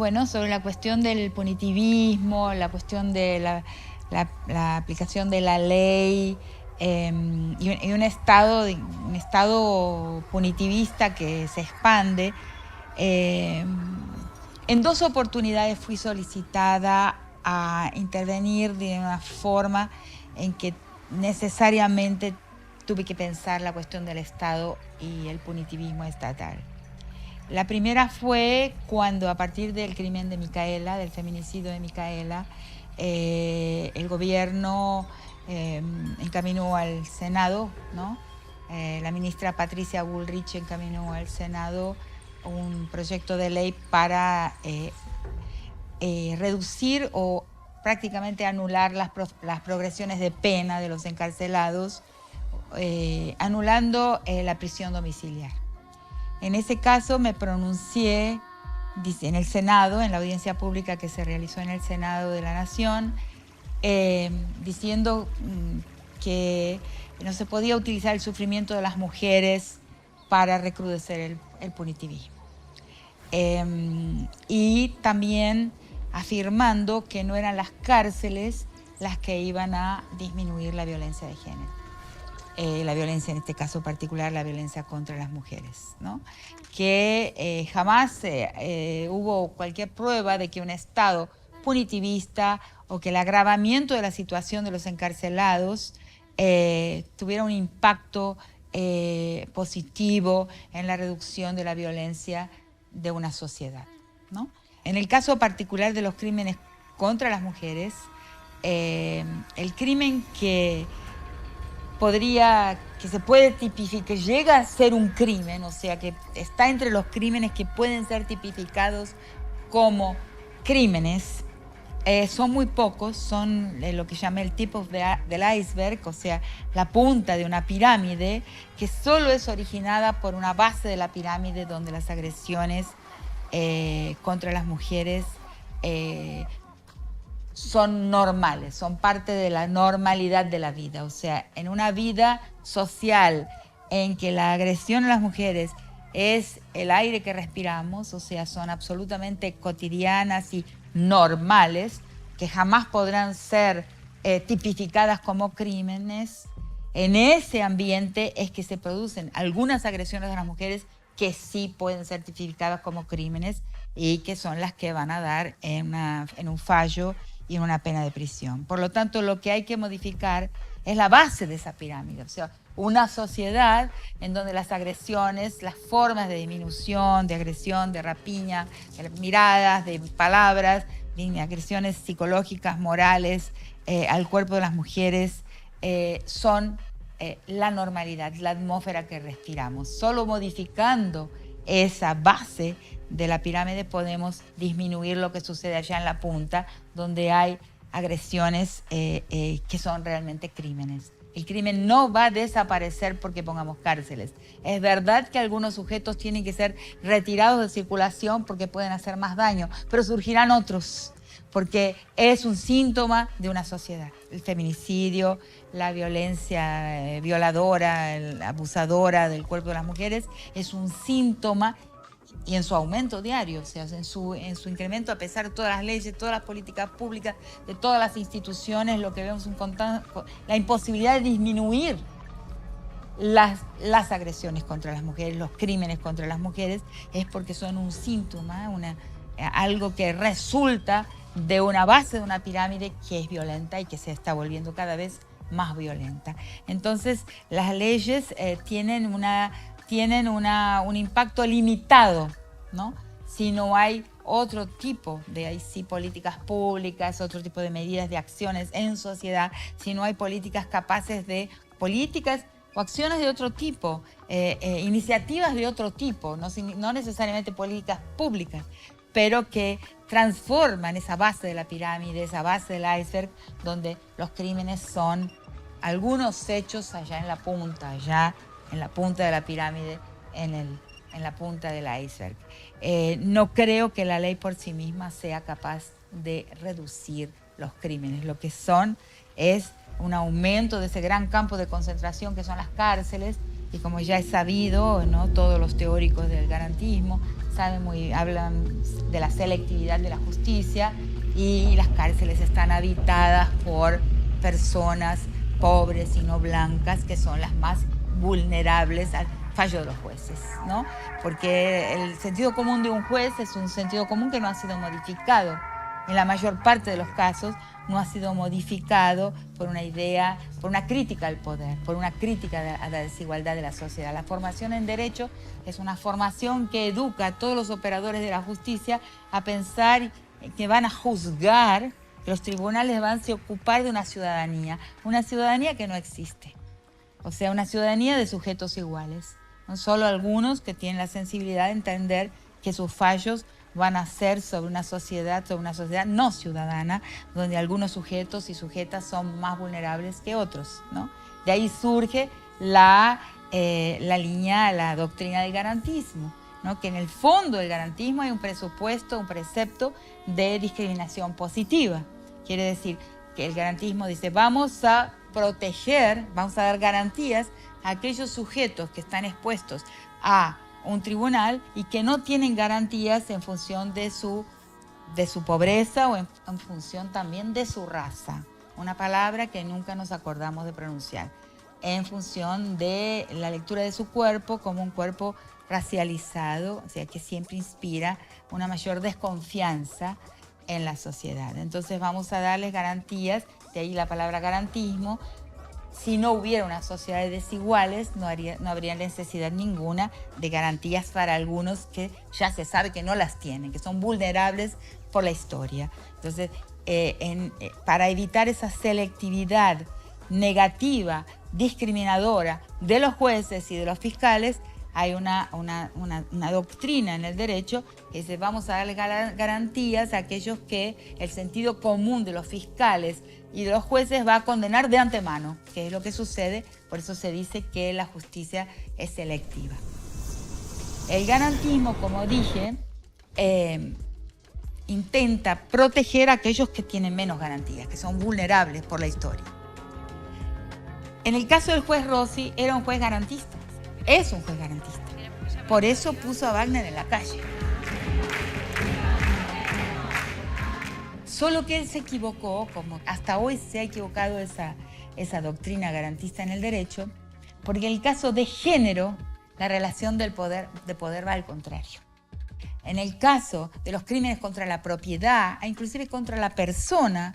Bueno, sobre la cuestión del punitivismo, la cuestión de la aplicación de la ley y un estado punitivista que se expande. En 2 oportunidades fui solicitada a intervenir de una forma en que necesariamente tuve que pensar la cuestión del Estado y el punitivismo estatal. La primera fue cuando, a partir del crimen de Micaela, del feminicidio de Micaela, el gobierno encaminó al Senado, ¿no? La ministra Patricia Bullrich encaminó al Senado un proyecto de ley para reducir o prácticamente anular las progresiones de pena de los encarcelados, anulando la prisión domiciliar. En ese caso me pronuncié en el Senado, en la audiencia pública que se realizó en el Senado de la Nación, diciendo que no se podía utilizar el sufrimiento de las mujeres para recrudecer el punitivismo. Y también afirmando que no eran las cárceles las que iban a disminuir la violencia de género. La violencia, en este caso particular, la violencia contra las mujeres, ¿no? Que jamás hubo cualquier prueba de que un Estado punitivista o que el agravamiento de la situación de los encarcelados tuviera un impacto positivo en la reducción de la violencia de una sociedad, ¿no? En el caso particular de los crímenes contra las mujeres, el crimen que se puede tipificar, que llega a ser un crimen, o sea, que está entre los crímenes que pueden ser tipificados como crímenes, son muy pocos, son lo que llama el tip del iceberg, o sea, la punta de una pirámide que solo es originada por una base de la pirámide donde las agresiones contra las mujeres son normales, son parte de la normalidad de la vida. O sea, en una vida social en que la agresión a las mujeres es el aire que respiramos, o sea, son absolutamente cotidianas y normales, que jamás podrán ser tipificadas como crímenes, en ese ambiente es que se producen algunas agresiones a las mujeres que sí pueden ser tipificadas como crímenes y que son las que van a dar en un fallo y en una pena de prisión. Por lo tanto, lo que hay que modificar es la base de esa pirámide, o sea, una sociedad en donde las agresiones, las formas de disminución, de agresión, de rapiña, de miradas, de palabras, de agresiones psicológicas, morales, al cuerpo de las mujeres, son la normalidad, la atmósfera que respiramos. Solo modificando esa base de la pirámide podemos disminuir lo que sucede allá en la punta, donde hay agresiones que son realmente crímenes. El crimen no va a desaparecer porque pongamos cárceles. Es verdad que algunos sujetos tienen que ser retirados de circulación porque pueden hacer más daño, pero surgirán otros, porque es un síntoma de una sociedad. El feminicidio, la violencia violadora, abusadora del cuerpo de las mujeres, es un síntoma, y en su aumento diario, o sea, en su incremento, a pesar de todas las leyes, todas las políticas públicas, de todas las instituciones, lo que vemos es la imposibilidad de disminuir las agresiones contra las mujeres, los crímenes contra las mujeres, es porque son un síntoma, algo que resulta de una base de una pirámide que es violenta y que se está volviendo cada vez más violenta. Entonces, las leyes tienen un impacto limitado, ¿no? Si no hay otro tipo de políticas públicas, otro tipo de medidas, de acciones en sociedad, si no hay políticas capaces de políticas o acciones de otro tipo, iniciativas de otro tipo, no necesariamente políticas públicas, pero que transforman esa base de la pirámide, esa base del iceberg, donde los crímenes son algunos hechos allá en la punta de la pirámide, en la punta del iceberg. No creo que la ley por sí misma sea capaz de reducir los crímenes. Lo que son es un aumento de ese gran campo de concentración que son las cárceles, y como ya es sabido, ¿no? Todos los teóricos del garantismo hablan de la selectividad de la justicia y las cárceles están habitadas por personas pobres y no blancas que son las más vulnerables al fallo de los jueces, ¿no? Porque el sentido común de un juez es un sentido común que no ha sido modificado. En la mayor parte de los casos no ha sido modificado por una idea, por una crítica al poder, por una crítica a la desigualdad de la sociedad. La formación en derecho es una formación que educa a todos los operadores de la justicia a pensar que van a juzgar, que los tribunales van a ocupar de una ciudadanía que no existe. O sea, una ciudadanía de sujetos iguales. No solo algunos que tienen la sensibilidad de entender que sus fallos van a ser sobre una sociedad no ciudadana, donde algunos sujetos y sujetas son más vulnerables que otros, ¿no? De ahí surge la doctrina del garantismo, ¿no? Que en el fondo del garantismo hay un presupuesto, un precepto de discriminación positiva. Quiere decir que el garantismo dice, vamos a proteger, vamos a dar garantías a aquellos sujetos que están expuestos a un tribunal y que no tienen garantías en función de su pobreza o en función también de su raza. Una palabra que nunca nos acordamos de pronunciar. En función de la lectura de su cuerpo como un cuerpo racializado, o sea, que siempre inspira una mayor desconfianza en la sociedad. Entonces vamos a darles garantías, de ahí la palabra garantismo. Si no hubiera unas sociedades desiguales, no habría necesidad ninguna de garantías para algunos que ya se sabe que no las tienen, que son vulnerables por la historia. Entonces, para evitar esa selectividad negativa, discriminadora de los jueces y de los fiscales, hay una doctrina en el derecho que dice, vamos a darle garantías a aquellos que el sentido común de los fiscales y de los jueces va a condenar de antemano, que es lo que sucede, por eso se dice que la justicia es selectiva. El garantismo, como dije, intenta proteger a aquellos que tienen menos garantías, que son vulnerables por la historia. En el caso del juez Rossi, era un juez garantista, es un juez garantista. Por eso puso a Wagner en la calle. Solo que él se equivocó, como hasta hoy se ha equivocado esa doctrina garantista en el derecho, porque en el caso de género, la relación de poder va al contrario. En el caso de los crímenes contra la propiedad, e inclusive contra la persona,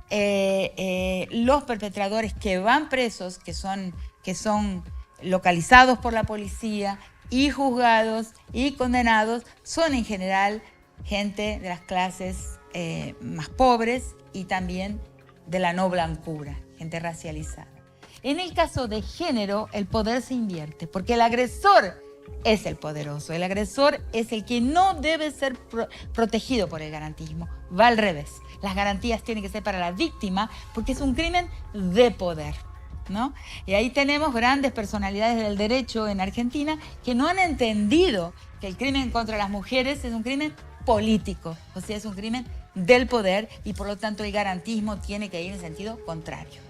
los perpetradores que van presos, que son localizados por la policía y juzgados y condenados, son en general gente de las clases más pobres y también de la no blancura, gente racializada. En el caso de género, el poder se invierte, porque el agresor es el poderoso, el agresor es el que no debe ser protegido por el garantismo, va al revés. Las garantías tienen que ser para la víctima porque es un crimen de poder, ¿no? Y ahí tenemos grandes personalidades del derecho en Argentina que no han entendido que el crimen contra las mujeres es un crimen político, o sea, es un crimen del poder y por lo tanto el garantismo tiene que ir en sentido contrario.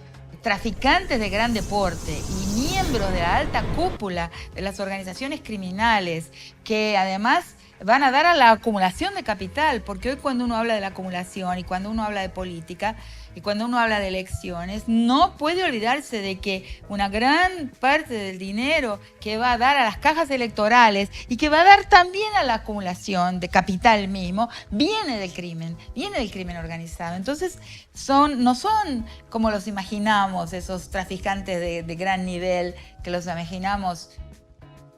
Traficantes de gran deporte y miembros de la alta cúpula de las organizaciones criminales que además van a dar a la acumulación de capital, porque hoy cuando uno habla de la acumulación y cuando uno habla de política y cuando uno habla de elecciones, no puede olvidarse de que una gran parte del dinero que va a dar a las cajas electorales y que va a dar también a la acumulación de capital mismo, viene del crimen organizado. Entonces, no son como los imaginamos, esos traficantes de gran nivel, que los imaginamos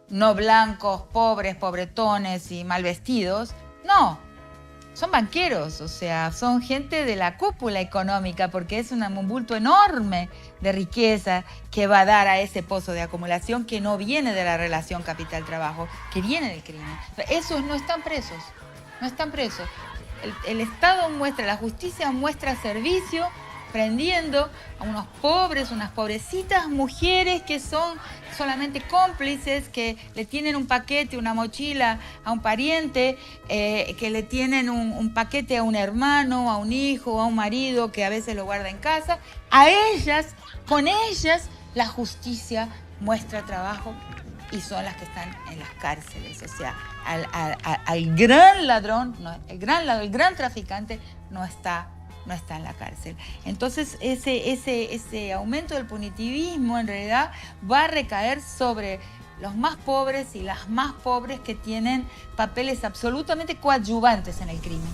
no blancos, pobres, pobretones y mal vestidos. No, son banqueros, o sea, son gente de la cúpula económica, porque es un bulto enorme de riqueza que va a dar a ese pozo de acumulación que no viene de la relación capital-trabajo, que viene del crimen. Esos no están presos, no están presos. El Estado muestra, la justicia muestra servicio prendiendo a unos pobres, unas pobrecitas mujeres que son solamente cómplices, que le tienen un paquete, una mochila a un pariente, que le tienen un paquete a un hermano, a un hijo, a un marido que a veces lo guarda en casa. A ellas, con ellas, la justicia muestra trabajo y son las que están en las cárceles. O sea, al gran ladrón, el gran traficante no está en la cárcel. Entonces, ese aumento del punitivismo en realidad va a recaer sobre los más pobres y las más pobres que tienen papeles absolutamente coadyuvantes en el crimen.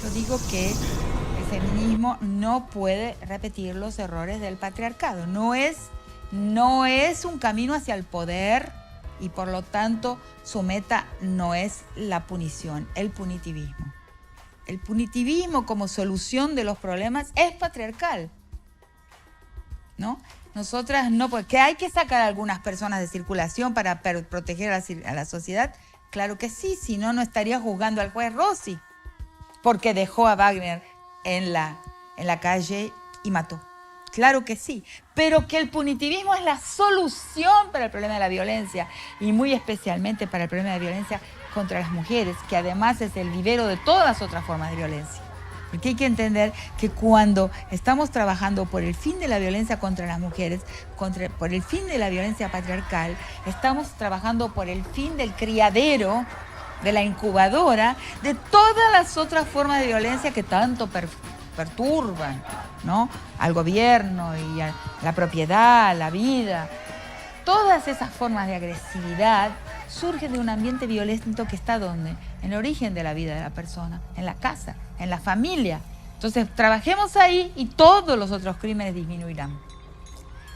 Yo digo que el feminismo no puede repetir los errores del patriarcado. No es un camino hacia el poder y por lo tanto su meta no es la punición, el punitivismo. El punitivismo como solución de los problemas es patriarcal, ¿no? Nosotras no, porque hay que sacar a algunas personas de circulación para proteger a la sociedad. Claro que sí, si no, no estaría juzgando al juez Rossi, porque dejó a Wagner en la calle y mató. Claro que sí, pero que el punitivismo es la solución para el problema de la violencia y muy especialmente para el problema de violencia contra las mujeres, que además es el vivero de todas las otras formas de violencia. Porque hay que entender que cuando estamos trabajando por el fin de la violencia contra las mujeres, por el fin de la violencia patriarcal, estamos trabajando por el fin del criadero, de la incubadora, de todas las otras formas de violencia que tanto perturban, ¿no?, al gobierno y a la propiedad, a la vida. Todas esas formas de agresividad surgen de un ambiente violento que está ¿dónde? En el origen de la vida de la persona, en la casa, en la familia. Entonces, trabajemos ahí y todos los otros crímenes disminuirán.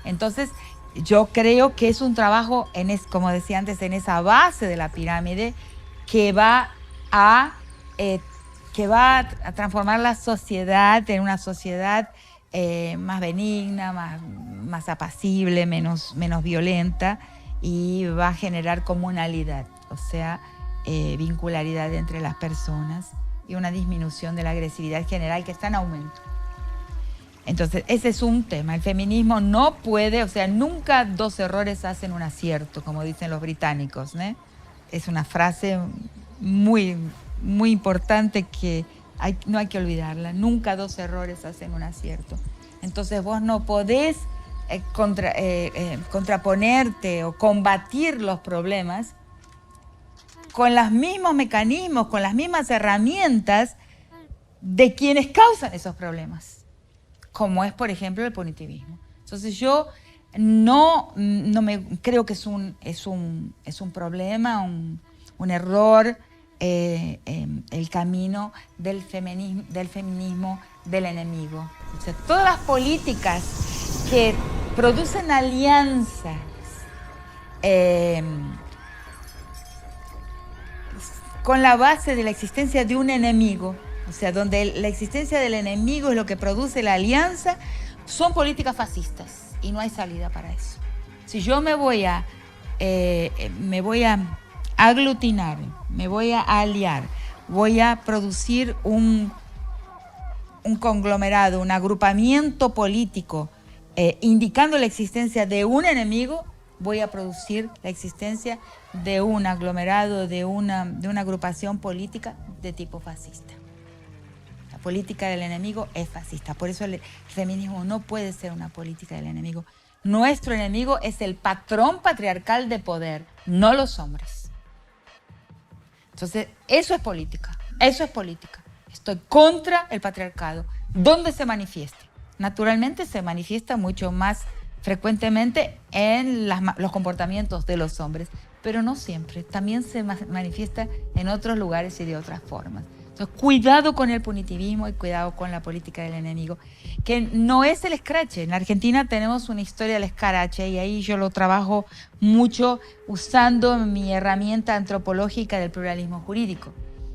Entonces, yo creo que es un trabajo, como decía antes, en esa base de la pirámide que va a transformar la sociedad en una sociedad más benigna, más apacible, menos violenta, y va a generar comunalidad, o sea, vincularidad entre las personas y una disminución de la agresividad general que está en aumento. Entonces, ese es un tema. El feminismo no puede, o sea, nunca dos errores hacen un acierto, como dicen los británicos, ¿no? Es una frase muy, muy importante que no hay que olvidarla. Nunca dos errores hacen un acierto. Entonces vos no podés contraponerte o combatir los problemas con los mismos mecanismos, con las mismas herramientas de quienes causan esos problemas, como es, por ejemplo, el punitivismo. Entonces yo no me creo que es un problema, un error, el camino del feminismo del enemigo. O sea, todas las políticas que producen alianzas con la base de la existencia de un enemigo, o sea, donde la existencia del enemigo es lo que produce la alianza, son políticas fascistas y no hay salida para eso. Si yo me voy a aglutinar, me voy a aliar, voy a producir un conglomerado, un agrupamiento político indicando la existencia de un enemigo, voy a producir la existencia de un aglomerado, de una agrupación política de tipo fascista. La política del enemigo es fascista, por eso el feminismo no puede ser una política del enemigo. Nuestro enemigo es el patrón patriarcal de poder, no los hombres. Entonces, eso es política, Estoy contra el patriarcado. ¿Dónde se manifiesta? Naturalmente se manifiesta mucho más frecuentemente en los comportamientos de los hombres, pero no siempre. También se manifiesta en otros lugares y de otras formas. Entonces, cuidado con el punitivismo y cuidado con la política del enemigo, que no es el escrache. En Argentina tenemos una historia del escrache y ahí yo lo trabajo mucho usando mi herramienta antropológica del pluralismo jurídico.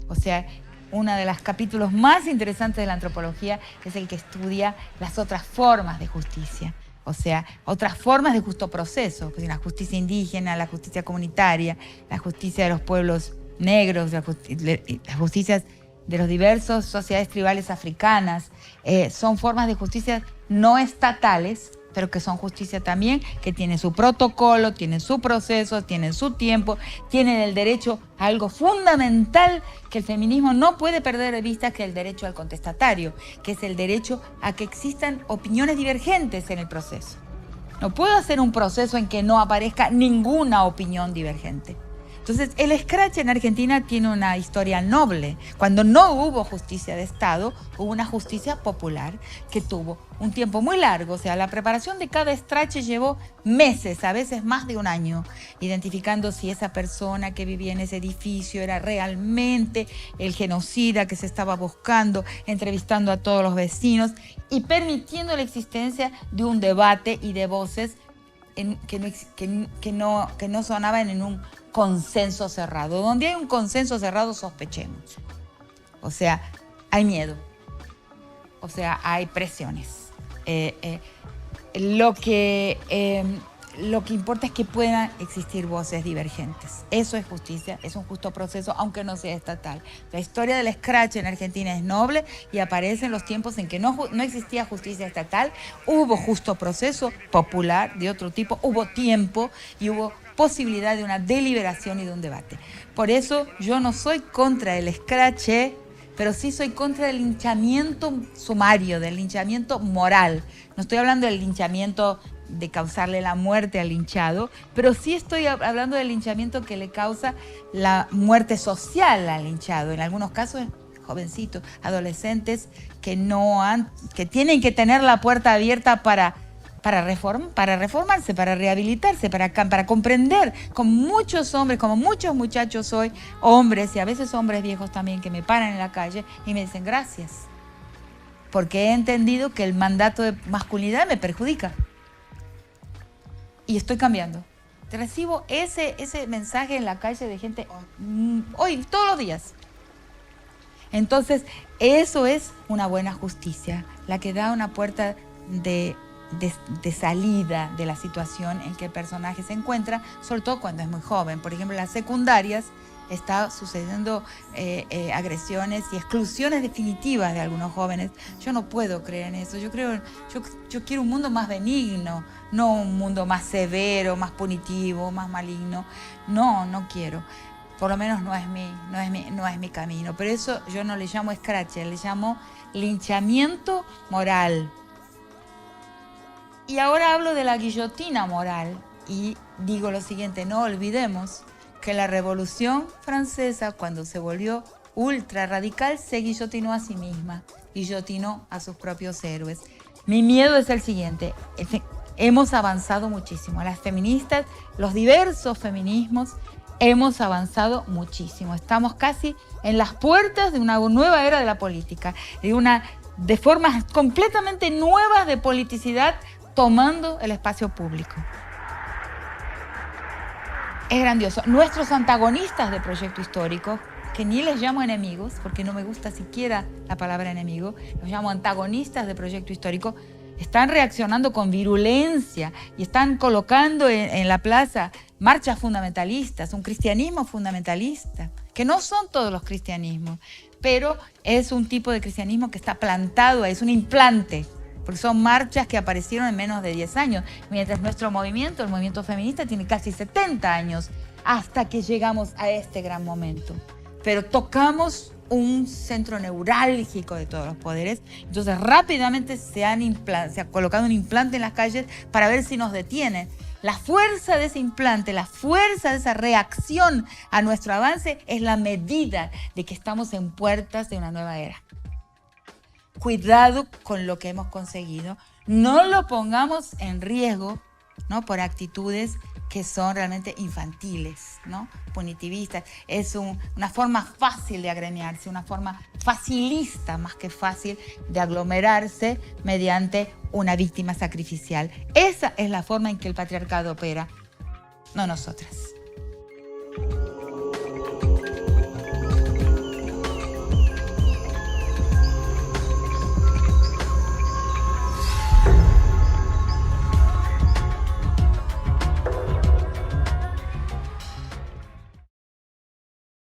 O sea, uno de los capítulos más interesantes de la antropología es el que estudia las otras formas de justicia. O sea, otras formas de justo proceso, pues la justicia indígena, la justicia comunitaria, la justicia de los pueblos negros, las justicias de los diversos sociedades tribales africanas, son formas de justicia no estatales, pero que son justicia también, que tienen su protocolo, tienen su proceso, tienen su tiempo, tienen el derecho a algo fundamental que el feminismo no puede perder de vista, que es el derecho al contestatario, que es el derecho a que existan opiniones divergentes en el proceso. No puedo hacer un proceso en que no aparezca ninguna opinión divergente. Entonces, el escrache en Argentina tiene una historia noble. Cuando no hubo justicia de Estado, hubo una justicia popular que tuvo un tiempo muy largo. O sea, la preparación de cada escrache llevó meses, a veces más de un año, identificando si esa persona que vivía en ese edificio era realmente el genocida que se estaba buscando, entrevistando a todos los vecinos y permitiendo la existencia de un debate y de voces que no sonaban en un consenso cerrado. Donde hay un consenso cerrado, sospechemos. O sea, hay miedo. O sea, hay presiones. Lo que importa es que puedan existir voces divergentes. Eso es justicia, es un justo proceso, aunque no sea estatal. La historia del escrache en Argentina es noble y aparece en los tiempos en que no existía justicia estatal, hubo justo proceso popular de otro tipo, hubo tiempo y hubo posibilidad de una deliberación y de un debate. Por eso yo no soy contra el escrache, pero sí soy contra el linchamiento sumario, del linchamiento moral. No estoy hablando del linchamiento de causarle la muerte al linchado, pero sí estoy hablando del linchamiento que le causa la muerte social al linchado. En algunos casos, jovencitos, adolescentes que tienen que tener la puerta abierta para reformarse, para rehabilitarse, para comprender, como muchos hombres, como muchos muchachos hoy, hombres y a veces hombres viejos también, que me paran en la calle y me dicen gracias, porque he entendido que el mandato de masculinidad me perjudica y estoy cambiando. Recibo ese mensaje en la calle de gente hoy, todos los días. Entonces, eso es una buena justicia, la que da una puerta de salida de la situación en que el personaje se encuentra, sobre todo cuando es muy joven. Por ejemplo, en las secundarias está sucediendo agresiones y exclusiones definitivas de algunos jóvenes. Yo no puedo creer en eso. Yo quiero un mundo más benigno, no un mundo más severo, más punitivo, más maligno. No quiero. Por lo menos no es mi camino. Pero eso yo no le llamo escrache, le llamo linchamiento moral. Y ahora hablo de la guillotina moral y digo lo siguiente: no olvidemos que la Revolución Francesa, cuando se volvió ultra radical, se guillotinó a sí misma, guillotinó a sus propios héroes. Mi miedo es el siguiente: hemos avanzado muchísimo. Las feministas, los diversos feminismos, hemos avanzado muchísimo. Estamos casi en las puertas de una nueva era de la política, de formas completamente nuevas de politicidad tomando el espacio público. Es grandioso. Nuestros antagonistas de Proyecto Histórico, que ni les llamo enemigos, porque no me gusta siquiera la palabra enemigo, los llamo antagonistas de Proyecto Histórico, están reaccionando con virulencia y están colocando en la plaza marchas fundamentalistas, un cristianismo fundamentalista, que no son todos los cristianismos, pero es un tipo de cristianismo que está plantado, es un implante, porque son marchas que aparecieron en menos de 10 años, mientras nuestro movimiento, el movimiento feminista, tiene casi 70 años, hasta que llegamos a este gran momento. Pero tocamos un centro neurálgico de todos los poderes, entonces rápidamente se ha colocado un implante en las calles para ver si nos detienen. La fuerza de ese implante, la fuerza de esa reacción a nuestro avance es la medida de que estamos en puertas de una nueva era. Cuidado con lo que hemos conseguido, no lo pongamos en riesgo, ¿no?, por actitudes que son realmente infantiles, ¿no?, punitivistas. Es una forma fácil de agremiarse, una forma facilista más que fácil de aglomerarse mediante una víctima sacrificial. Esa es la forma en que el patriarcado opera, no nosotras.